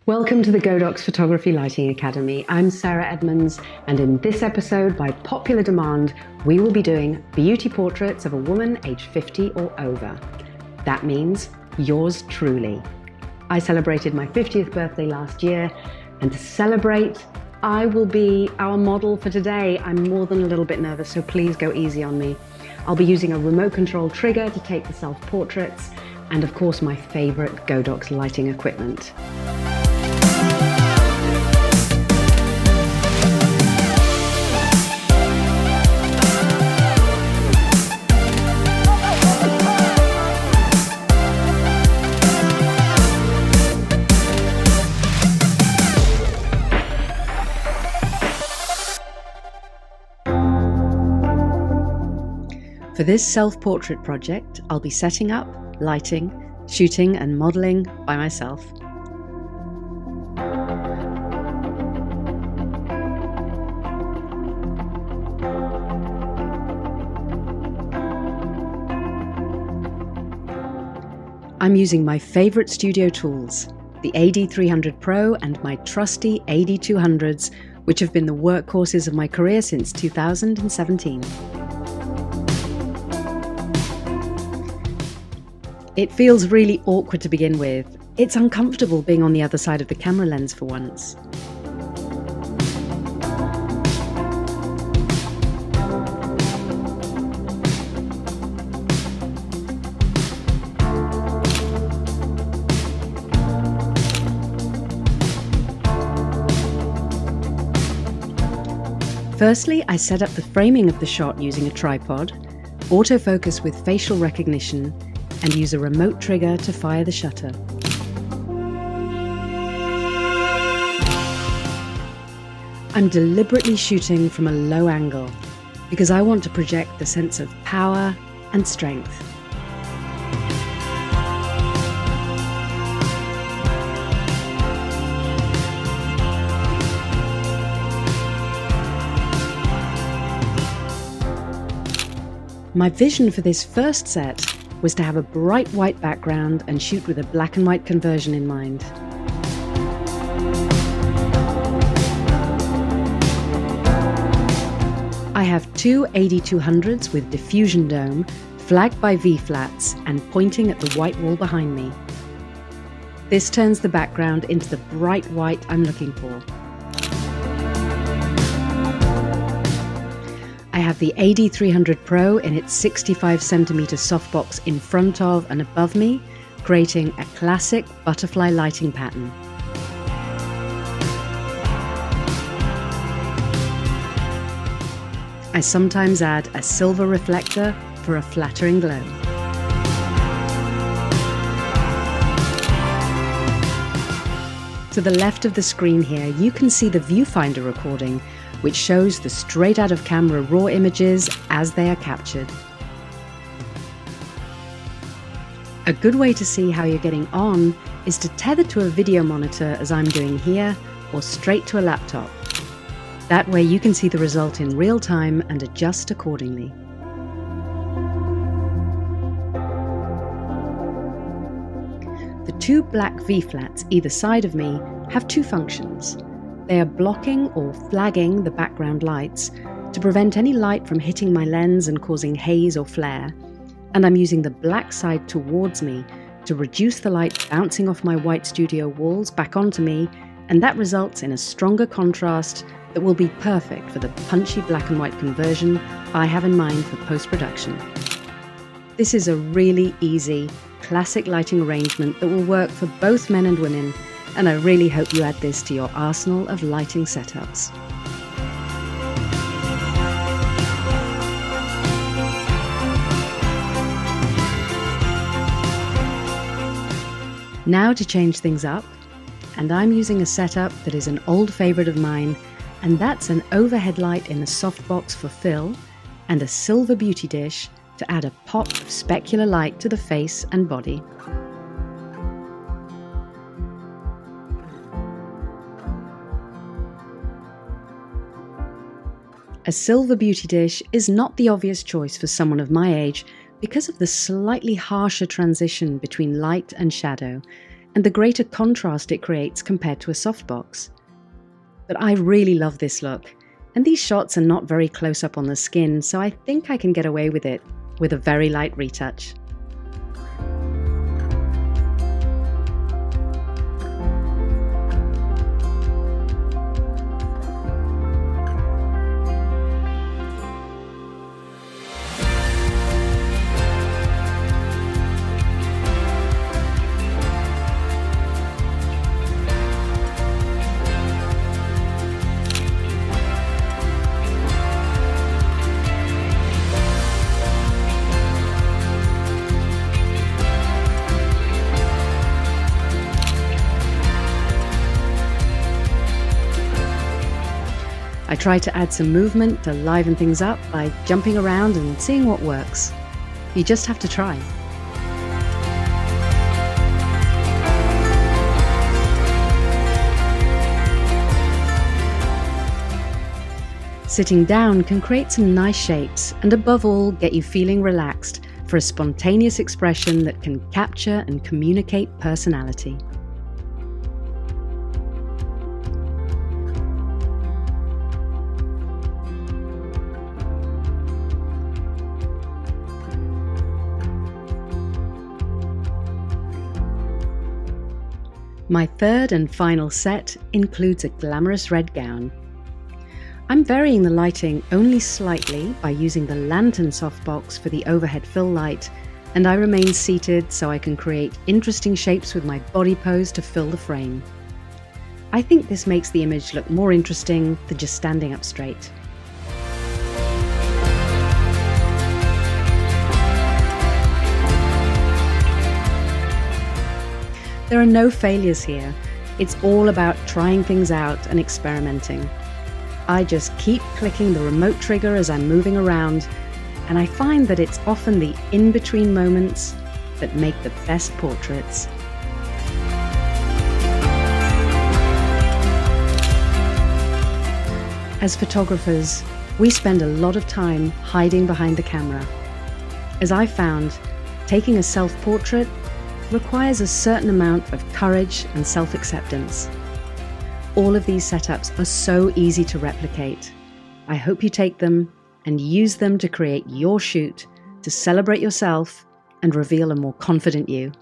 Welcome to the Godox Photography Lighting Academy. I'm Sarah Edmunds, and in this episode, by popular demand, we will be doing beauty portraits of a woman aged 50 or over. That means yours truly. I celebrated my 50th birthday last year, and to celebrate, I will be our model for today. I'm more than a little bit nervous, so please go easy on me. I'll be using a remote control trigger to take the self-portraits, and of course my favorite Godox lighting equipment. For this self-portrait project, I'll be setting up, lighting, shooting and modelling by myself. I'm using my favourite studio tools, the AD300 Pro and my trusty AD200s, which have been the workhorses of my career since 2017. It feels really awkward to begin with. It's uncomfortable being on the other side of the camera lens for once. Firstly, I set up the framing of the shot using a tripod, autofocus with facial recognition, and use a remote trigger to fire the shutter. I'm deliberately shooting from a low angle because I want to project the sense of power and strength. My vision for this first set was to have a bright white background and shoot with a black and white conversion in mind. I have two AD200s with diffusion dome, flagged by V-flats and pointing at the white wall behind me. This turns the background into the bright white I'm looking for. I have the AD300 Pro in its 65cm softbox in front of and above me, creating a classic butterfly lighting pattern. I sometimes add a silver reflector for a flattering glow. To the left of the screen here, you can see the viewfinder recording, which shows the straight out of camera raw images as they are captured. A good way to see how you're getting on is to tether to a video monitor as I'm doing here, or straight to a laptop. That way you can see the result in real time and adjust accordingly. The two black V-flats either side of me have two functions. They are blocking or flagging the background lights to prevent any light from hitting my lens and causing haze or flare, and I'm using the black side towards me to reduce the light bouncing off my white studio walls back onto me, and that results in a stronger contrast that will be perfect for the punchy black and white conversion I have in mind for post-production. This is a really easy, classic lighting arrangement that will work for both men and women, and I really hope you add this to your arsenal of lighting setups. Now to change things up, and I'm using a setup that is an old favourite of mine, and that's an overhead light in the softbox for fill and a silver beauty dish to add a pop of specular light to the face and body. A silver beauty dish is not the obvious choice for someone of my age because of the slightly harsher transition between light and shadow, and the greater contrast it creates compared to a softbox. But I really love this look, and these shots are not very close up on the skin, so I think I can get away with it with a very light retouch. I try to add some movement to liven things up by jumping around and seeing what works. You just have to try. Sitting down can create some nice shapes and above all get you feeling relaxed for a spontaneous expression that can capture and communicate personality. My third and final set includes a glamorous red gown. I'm varying the lighting only slightly by using the lantern softbox for the overhead fill light, and I remain seated so I can create interesting shapes with my body pose to fill the frame. I think this makes the image look more interesting than just standing up straight. There are no failures here. It's all about trying things out and experimenting. I just keep clicking the remote trigger as I'm moving around, and I find that it's often the in-between moments that make the best portraits. As photographers, we spend a lot of time hiding behind the camera. As I found, taking a self-portrait requires a certain amount of courage and self-acceptance. All of these setups are so easy to replicate. I hope you take them and use them to create your shoot, to celebrate yourself and reveal a more confident you.